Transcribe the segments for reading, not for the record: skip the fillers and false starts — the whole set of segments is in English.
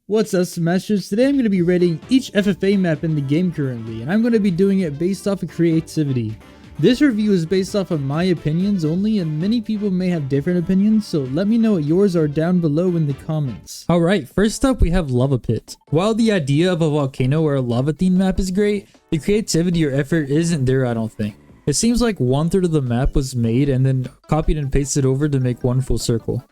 What's up, Smashers? Today I'm going to be rating each FFA map in the game currently, and I'm going to be doing it based off of creativity. This review is based off of my opinions only, and many people may have different opinions, so let me know what yours are down below in the comments. Alright, first up we have Lava Pit. While the idea of a volcano or a lava themed map is great, the creativity or effort isn't there, I don't think. It seems like 1/3 of the map was made and then copied and pasted over to make one full circle.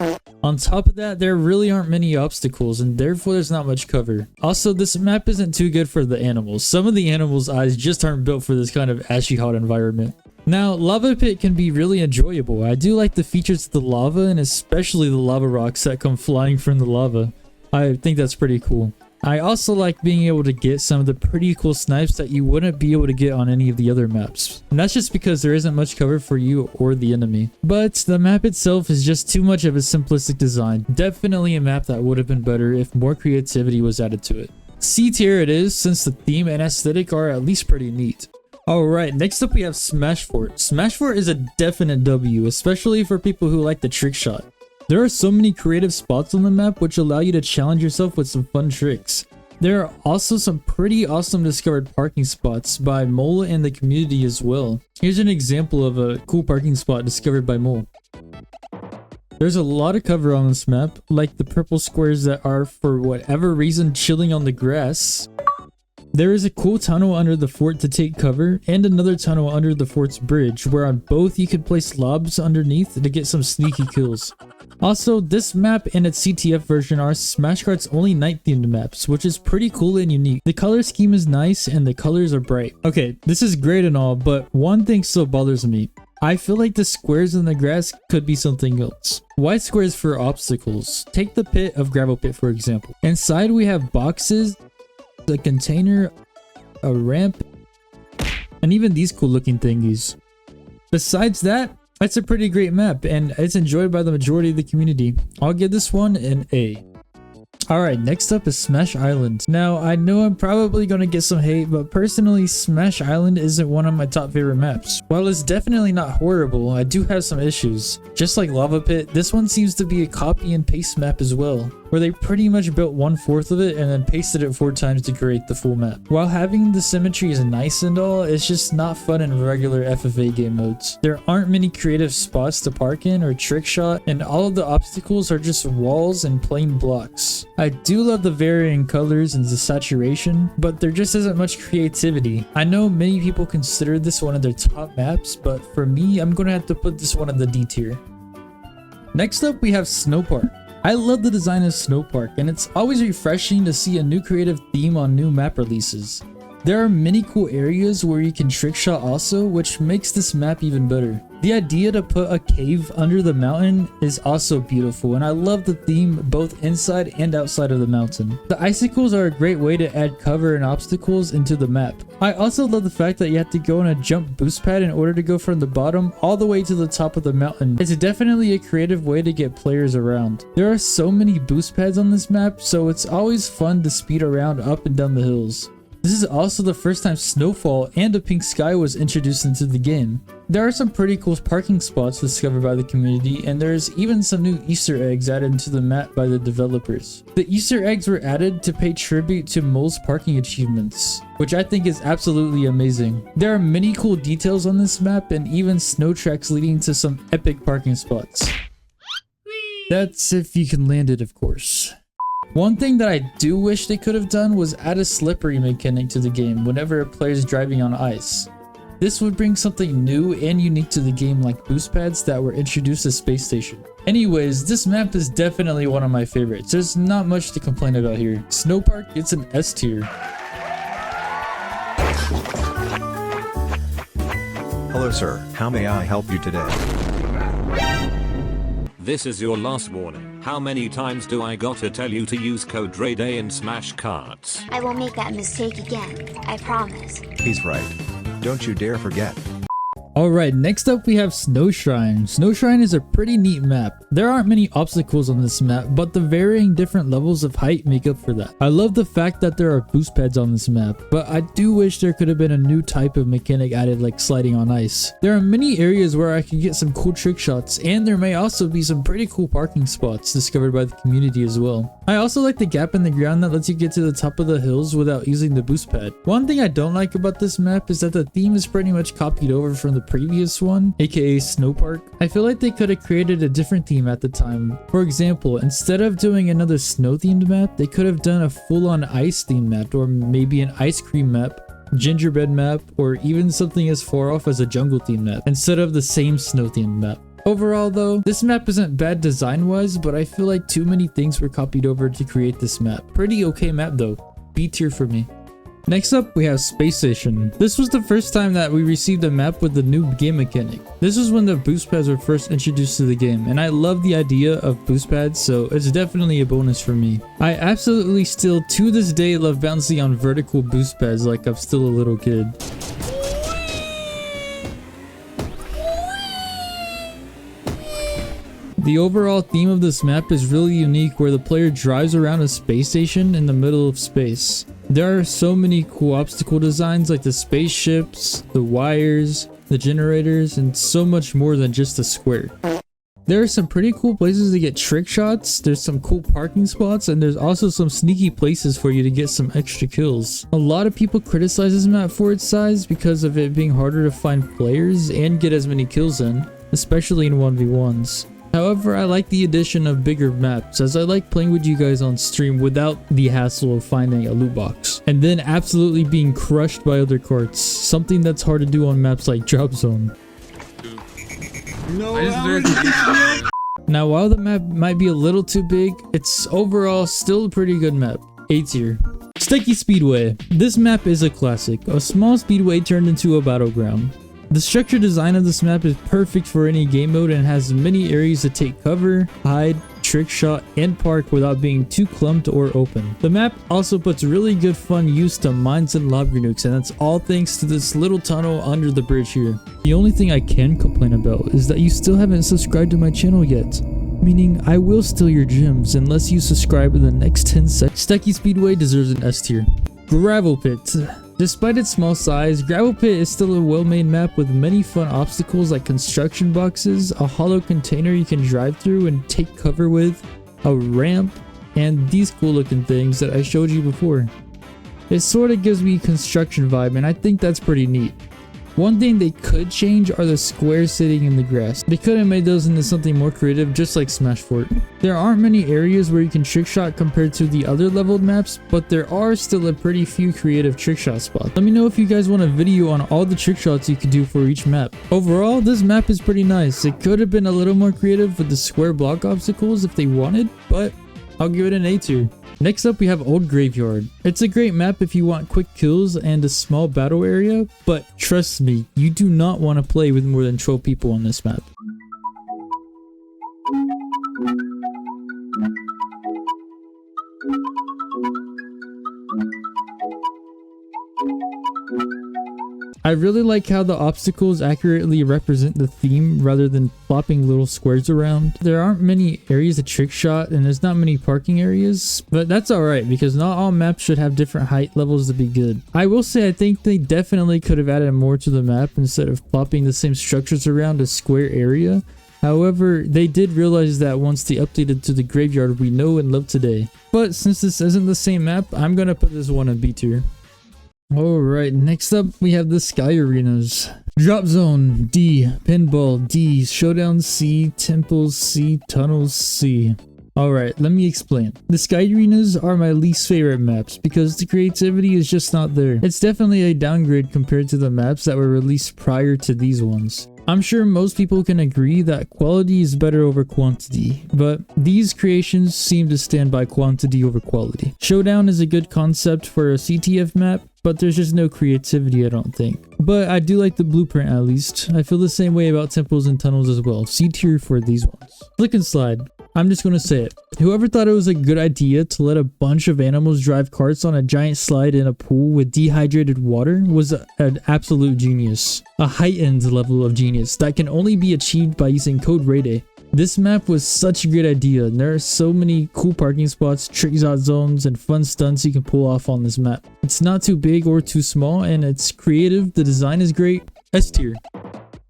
On top of that, there really aren't many obstacles and therefore there's not much cover. Also, this map isn't too good for the animals. Some of the animals' eyes just aren't built for this kind of ashy hot environment. Now, Lava Pit can be really enjoyable. I do like the features of the lava and especially the lava rocks that come flying from the lava. I think that's pretty cool. I also like being able to get some of the pretty cool snipes that you wouldn't be able to get on any of the other maps. And that's just because there isn't much cover for you or the enemy. But the map itself is just too much of a simplistic design. Definitely a map that would have been better if more creativity was added to it. C tier it is, since the theme and aesthetic are at least pretty neat. Alright, next up we have Smash Fort. Smash Fort is a definite W, especially for people who like the trick shot. There are so many creative spots on the map which allow you to challenge yourself with some fun tricks. There are also some pretty awesome discovered parking spots by Mole and the community as well. Here's an example of a cool parking spot discovered by Mole. There's a lot of cover on this map, like the purple squares that are for whatever reason chilling on the grass. There is a cool tunnel under the fort to take cover, and another tunnel under the fort's bridge, where on both you can place lobs underneath to get some sneaky kills. Also, this map and its CTF version are Smash Karts' only night themed maps, which is pretty cool and unique. The color scheme is nice and the colors are bright. Okay, this is great and all, but one thing still bothers me. I feel like the squares in the grass could be something else. White squares for obstacles. Take the pit of Gravel Pit for example. Inside we have boxes, a container, a ramp, and even these cool looking thingies. Besides that, it's a pretty great map and it's enjoyed by the majority of the community. I'll give this one an A. Alright, next up is Smash Island. Now, I know I'm probably gonna get some hate, but personally, Smash Island isn't one of my top favorite maps. While it's definitely not horrible, I do have some issues. Just like Lava Pit, this one seems to be a copy and paste map as well, where they pretty much built 1/4 of it and then pasted it 4 times to create the full map. While having the symmetry is nice and all, it's just not fun in regular FFA game modes. There aren't many creative spots to park in or trick shot, and all of the obstacles are just walls and plain blocks. I do love the varying colors and the saturation, but there just isn't much creativity. I know many people consider this one of their top maps, but for me, I'm gonna have to put this one in the D tier. Next up, we have Snow Park. I love the design of Snow Park, and it's always refreshing to see a new creative theme on new map releases. There are many cool areas where you can trick shot also, which makes this map even better. The idea to put a cave under the mountain is also beautiful, and I love the theme both inside and outside of the mountain. The icicles are a great way to add cover and obstacles into the map. I also love the fact that you have to go on a jump boost pad in order to go from the bottom all the way to the top of the mountain. It's definitely a creative way to get players around. There are so many boost pads on this map, so it's always fun to speed around up and down the hills. This is also the first time snowfall and a pink sky was introduced into the game. There are some pretty cool parking spots discovered by the community, and there's even some new Easter eggs added into the map by the developers. The Easter eggs were added to pay tribute to Mole's parking achievements, which I think is absolutely amazing. There are many cool details on this map and even snow tracks leading to some epic parking spots. That's if you can land it, of course. One thing that I do wish they could have done was add a slippery mechanic to the game whenever a player is driving on ice. This would bring something new and unique to the game, like boost pads that were introduced to Space Station. Anyways, this map is definitely one of my favorites. There's not much to complain about here. Snow Park gets an S tier. Hello sir, how may I help you today? This is your last warning. How many times do I gotta tell you to use code RAYDAY in Smash Karts? I won't make that mistake again, I promise. He's right. Don't you dare forget. Alright, next up we have Snow Shrine. Snow Shrine is a pretty neat map. There aren't many obstacles on this map, but the varying different levels of height make up for that. I love the fact that there are boost pads on this map, but I do wish there could have been a new type of mechanic added like sliding on ice. There are many areas where I could get some cool trick shots, and there may also be some pretty cool parking spots discovered by the community as well. I also like the gap in the ground that lets you get to the top of the hills without using the boost pad. One thing I don't like about this map is that the theme is pretty much copied over from the previous one, aka Snow Park. I feel like they could have created a different theme at the time. For example, instead of doing another snow themed map, they could have done a full-on ice themed map, or maybe an ice cream map, gingerbread map, or even something as far off as a jungle themed map, instead of the same snow themed map. Overall though, this map isn't bad design wise, but I feel like too many things were copied over to create this map. Pretty okay map though, B tier for me. Next up, we have Space Station. This was the first time that we received a map with the new game mechanic. This was when the boost pads were first introduced to the game, and I love the idea of boost pads, so it's definitely a bonus for me. I absolutely still to this day love bouncing on vertical boost pads like I'm still a little kid. The overall theme of this map is really unique, where the player drives around a space station in the middle of space. There are so many cool obstacle designs like the spaceships, the wires, the generators, and so much more than just a square. There are some pretty cool places to get trick shots, there's some cool parking spots, and there's also some sneaky places for you to get some extra kills. A lot of people criticize this map for its size because of it being harder to find players and get as many kills in, especially in 1v1s. However, I like the addition of bigger maps, as I like playing with you guys on stream without the hassle of finding a loot box, and then absolutely being crushed by other carts, something that's hard to do on maps like Drop Zone. Now, while the map might be a little too big, it's overall still a pretty good map. A tier. Sticky Speedway. This map is a classic, a small speedway turned into a battleground. The structure design of this map is perfect for any game mode and has many areas to take cover, hide, trick shot, and park without being too clumped or open. The map also puts really good fun use to mines and lobby nukes, and that's all thanks to this little tunnel under the bridge here. The only thing I can complain about is that you still haven't subscribed to my channel yet. Meaning I will steal your gems unless you subscribe in the next 10 seconds. Sticky Speedway deserves an S tier. Gravel Pit. Despite its small size, Gravel Pit is still a well-made map with many fun obstacles like construction boxes, a hollow container you can drive through and take cover with, a ramp, and these cool looking things that I showed you before. It sort of gives me a construction vibe, and I think that's pretty neat. One thing they could change are the squares sitting in the grass. They could have made those into something more creative, just like Smash Fort. There aren't many areas where you can trick shot compared to the other leveled maps, but there are still a pretty few creative trick shot spots. Let me know if you guys want a video on all the trick shots you can do for each map. Overall, this map is pretty nice. It could have been a little more creative with the square block obstacles if they wanted, but I'll give it an A tier. Next up, we have Old Graveyard. It's a great map if you want quick kills and a small battle area, but trust me, you do not want to play with more than 12 people on this map. I really like how the obstacles accurately represent the theme rather than flopping little squares around. There aren't many areas to trick shot and there's not many parking areas, but that's alright because not all maps should have different height levels to be good. I will say I think they definitely could have added more to the map instead of plopping the same structures around a square area. However, they did realize that once they updated to the graveyard we know and love today. But since this isn't the same map, I'm gonna put this one in B tier. Alright, next up we have the Sky Arenas. Drop Zone, D. Pinball, D. Showdown, C. Temples, C. Tunnels, C. Alright, let me explain. The Sky Arenas are my least favorite maps because the creativity is just not there. It's definitely a downgrade compared to the maps that were released prior to these ones. I'm sure most people can agree that quality is better over quantity, but these creations seem to stand by quantity over quality. Showdown is a good concept for a CTF map, but there's just no creativity, I don't think. But I do like the blueprint at least. I feel the same way about temples and tunnels as well. C tier for these ones. Flick and slide. I'm just gonna say it. Whoever thought it was a good idea to let a bunch of animals drive carts on a giant slide in a pool with dehydrated water was an absolute genius. A heightened level of genius that can only be achieved by using code Rayday. This map was such a great idea, and there are so many cool parking spots, trick shot zones, and fun stunts you can pull off on this map. It's not too big or too small, and it's creative, the design is great. S tier.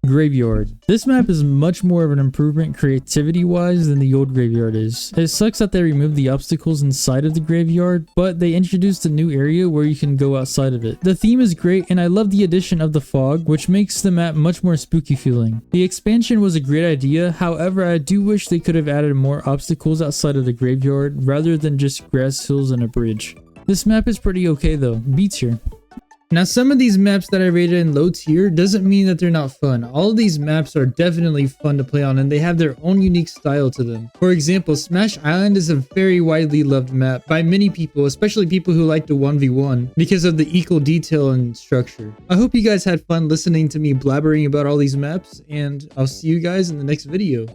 Graveyard. This map is much more of an improvement creativity wise than the old graveyard is. It sucks that they removed the obstacles inside of the graveyard, but they introduced a new area where you can go outside of it. The theme is great, and I love the addition of the fog, which makes the map much more spooky feeling. The expansion was a great idea, however I do wish they could have added more obstacles outside of the graveyard rather than just grass hills and a bridge. This map is pretty okay though, B tier. Now, some of these maps that I rated in low tier doesn't mean that they're not fun. All of these maps are definitely fun to play on, and they have their own unique style to them. For example, Smash Island is a very widely loved map by many people, especially people who like to 1v1 because of the equal detail and structure. I hope you guys had fun listening to me blabbering about all these maps, and I'll see you guys in the next video.